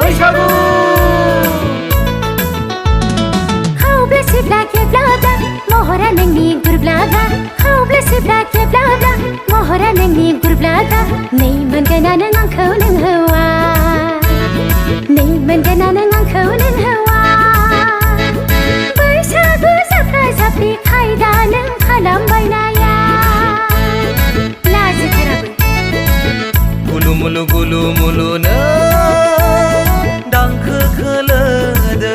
बैसागु खावब्ला सिब्ला खेब्लाब्ला महरा नोंनि गुरब्लाब्ला खावब्ला सिब्ला खेब्लाब्ला महरा नोंनि गुरब्लाब्ला नै मोनगोना नों आंखौ नों हौवा नै मोनगोना नों आंखौ नों हौवा बैसागु जाफ्रा जाफ्रि खायदा नों खालामबायनाया लाजिथाराबो गुलु मुलु नो दांखो खोलो दो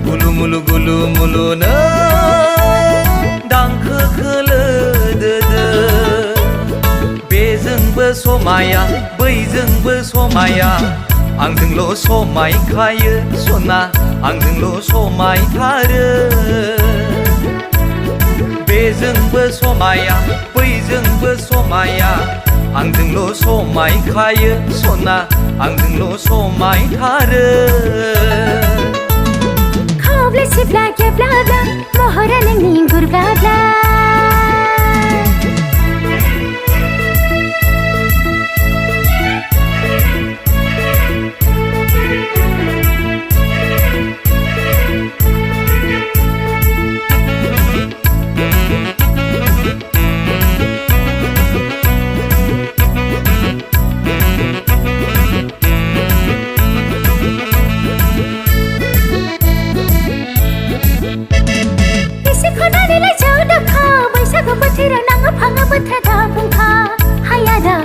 गुलु मुलु नो दांखो खोलो दो बेजोंबो समाया बैजोंबो समाया आंजोंल' समायखायो सना आंजोंल' समायथारो बेजोंबो समाया बैजोंबो समाया आंजोंल' समायखायो सना आंजोंल' समायथारो खावब्ला सिब्ला खेब्लाब्ला महरा नोंनि गुरब्लाब्ला बोथोराव नाङो फाङो बोथोरा बुंखा हायादा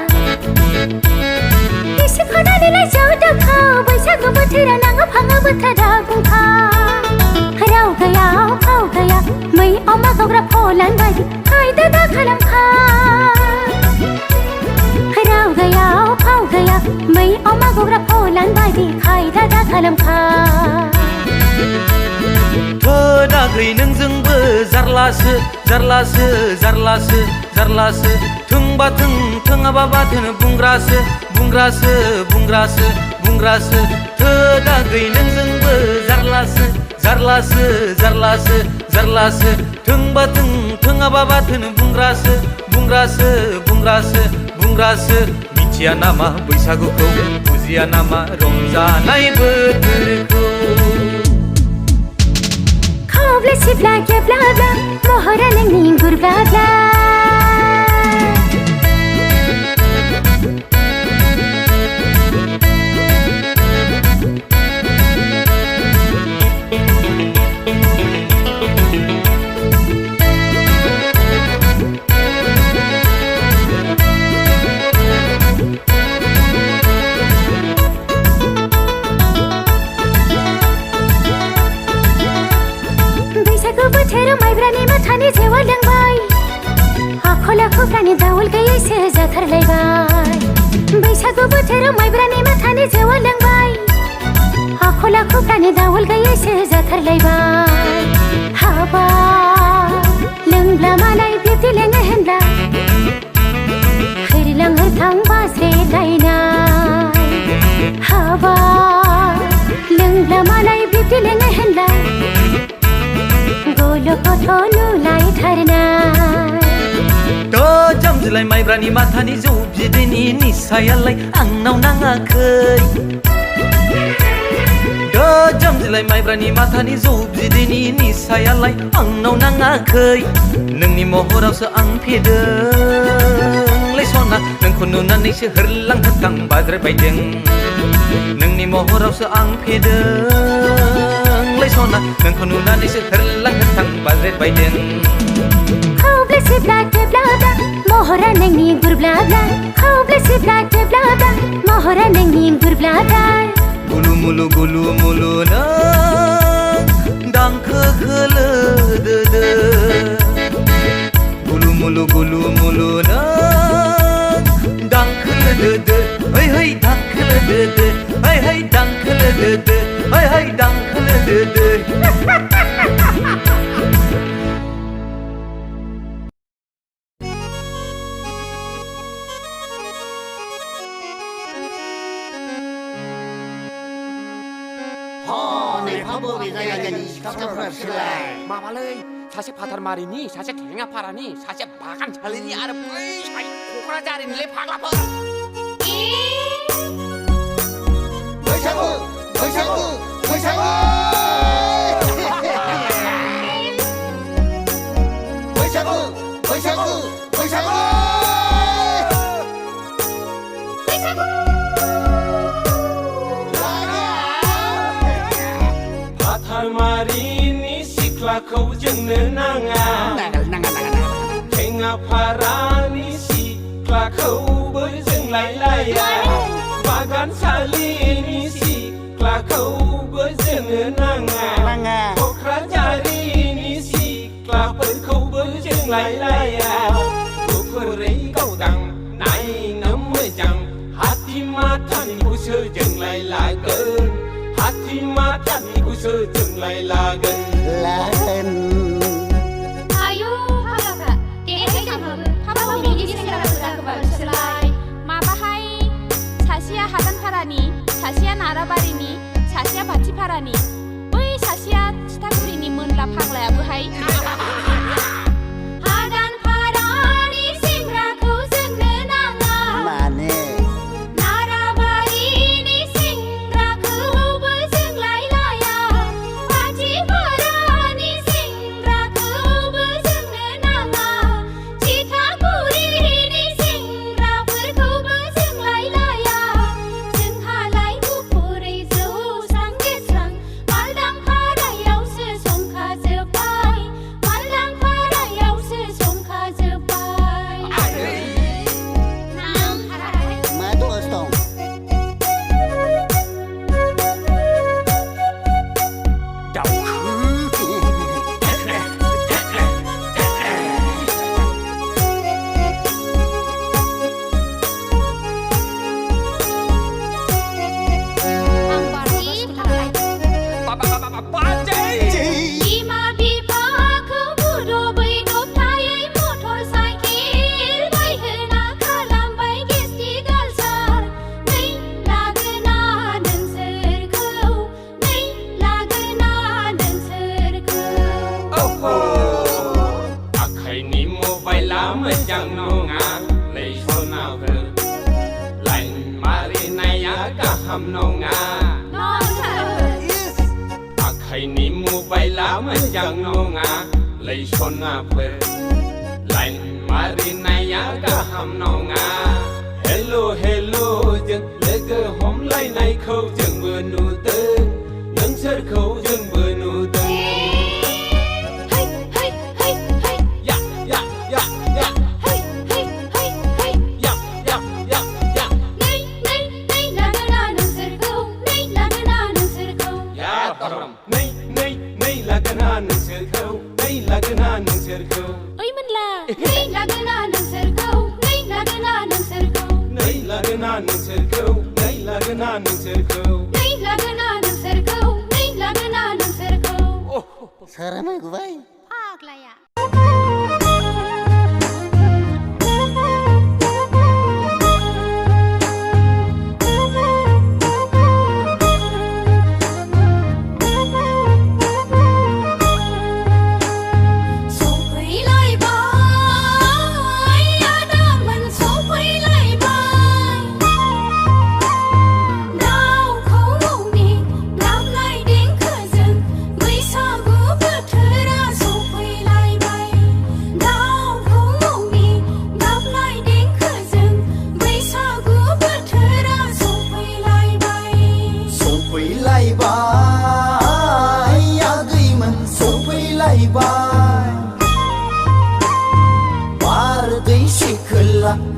एसे खनानैलाय जौ दोखौ बैसागु बोथोराव नाङो फाङो बोथोरा बुंखा राव गैया फाव गैया मै अमा गावग्रा फलान बायदि खायदा दा खालामखा राव गैया फाव गैया मै अमा गावग्रा फलान बायदि खायदा दा खालामखा दागै नोंजोंबो जारलासो थोंबा थों थोङाबा बाथोन बुंग्रासो दागै नोंजोंबो जारलासो थोंबा थों थोङाबा बाथोन बुंग्रासो मिथिया नामा बैसागुखौ बुजिया नामा रंजानाय बोथोरखौ खावब्ला सिब्ला खेब्लाब्ला महरा नोंनि गुरब्लाब्ला बोथोराव माइब्रानि माथानि जेवा लोंबाय आखल आखुफ्रानि दाउल गैयैसो जाथारलायबाय बैसागु बोथोराव माइब्रानि माथानि जेवा लोंबाय आखल आखुफ्रानि दाउल गैयैसो जाथारलायबाय हाबा लोंब्ला मालाय बिब्दि लोङो होनब्ला होरलां होरथां बाज्रेलायनाय हाबा लोंब्ला मालाय बिब्दि लोङो होनब्ला जमजुलाय माइब्रानि माथानि जौ बिदैनि निसायालाय आंनाव नाङाखै जमजुलाय माइब्रानि माथानि जौ बिदैनि निसायालाय आंनाव नाङाखै नोंनि महरावसो आं फेदोंलै सना नोंखौ नुनानैसो होरलां होरथां बाज्रायबायदों नोंनि महरावसो आं फेदों सना नोंखौ नुनानैसो होरलां होरथां बाज्रेदबायदों खावब्ला सिब्ला खेब्लाब्ला महरा नोंनि गुरब्लाब्ला खावब्ला सिब्ला खेब्लाब्ला महरा नोंनि गुरब्लाब्ला गुलु मुलु नो दांखो खोलो दो गुलु मुलु नो दांखो दो है दांखो दो है दांखो दो है दांखो दो माबालै सासे फाथारमारिनि सासे खेङाफारानि सासे बागानसालिनि आरो बै क'क्राझारनिलै फाग्लाफोर सिख्लाखौ जोंनो नाङा थेङा फारानि सिख्लाखौबो जोंलायलाया बागान सालिनि सिख्लाखौबो जोंनो नाङा क'क्राझारिनि सिख्लाफोरखौबो जोंलायलाया गुफुरै गावदां नायनो मोजां हाथिमाथानिखौसो जोंलाय लागोन हाथिमाथानिखौसो जोंलाय लागोन आयौ हाबाफ्रा देहाय थांबाबो हाबाखौ बिदि सेंग्राफोरा गोबां सोलाय माबाहाय सासेया हादानफारानि सासेया नाराबारिनि सासेया बाथिफारानि बै सासेया थिथागुरिनि मोनला फाग्लायाबोहाय मोजां नङा लैसनाफोर लाइन मारिनाया गाहाम नङा आखाइनि मबाइला मोजां नङा लैसनाफोर लाइन मारिनाया गाहाम नङा हेल' हेल' जों लोगो हमलायनायखौ जोंबो नुदों नोंसोरखौ जोंबो नुदों ओइ मोनला नै लागोना नोंसोरखौ नै लागोना नोंसोरखौ नै लागोना नोंसोरखौ नै लागोना नोंसोरखौ नै लागोना नोंसोरखौ नै लागोना नोंसोरखौ सारामा गुबाय फाग्लाया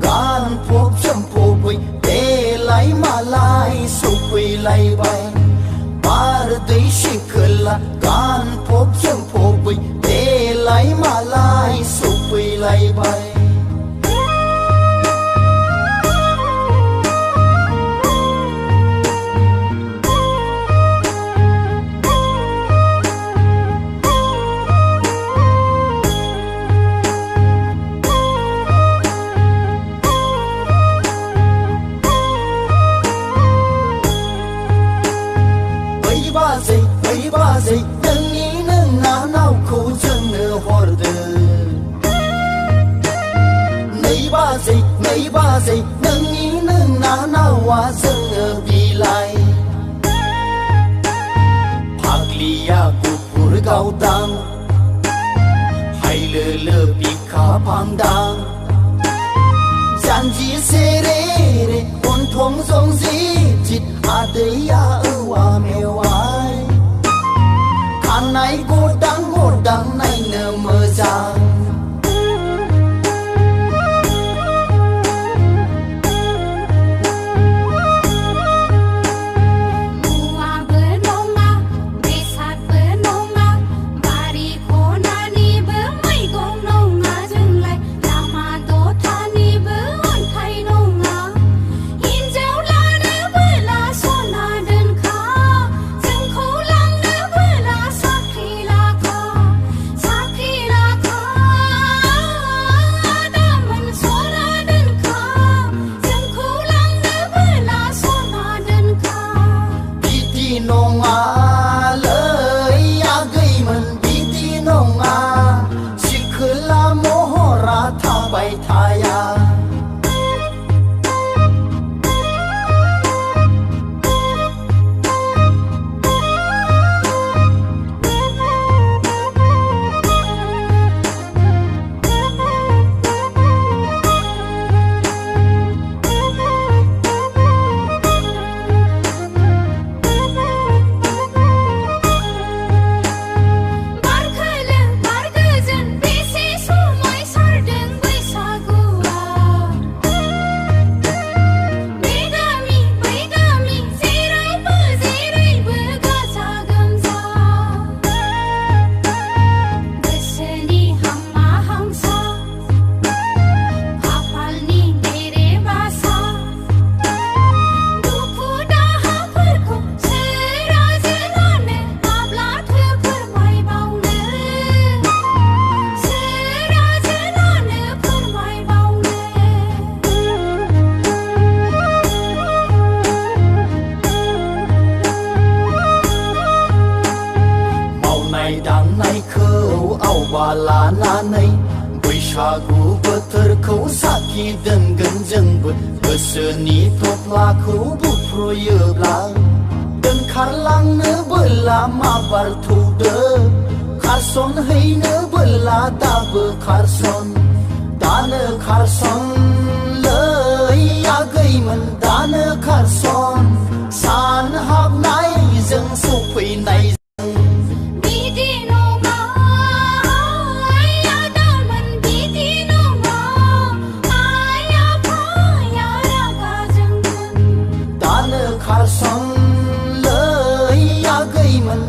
गान पब चम्पबै देलाय मालाय सफैलायबाय बारदै सिखोला गान पब चम्पबै देलाय मालाय सफैलायबाय बाजै नोंनिनो नानावखौ जोंनो हरदों नै बाजै नोंनिनो नानावा जोंनो बिलाइ फाग्लिया गुफुर गावदां हायलोलो बिखा फांदां जानजि सेरे रे गन्थं जंजि जित आदैया औवा मेवाइ खानाय गदां गदां नङा आगैमोन बिदि नङा सिखोला महरा थाबाय थाया दांनायखौ आवबा लानानै बैसागु बोथोरखौ साखि दोनगोन जोंबो गोसोनि थफ्लाखौ बुफ्रुयोब्ला दोनखारलांनो बोला माबार थौदो खारसन हैनो बोला दाबो खारसन दानो खारसन लै आगैमोन दानो खारसन सान हाबनायजों सफैनाय खारसन लै आगैमोन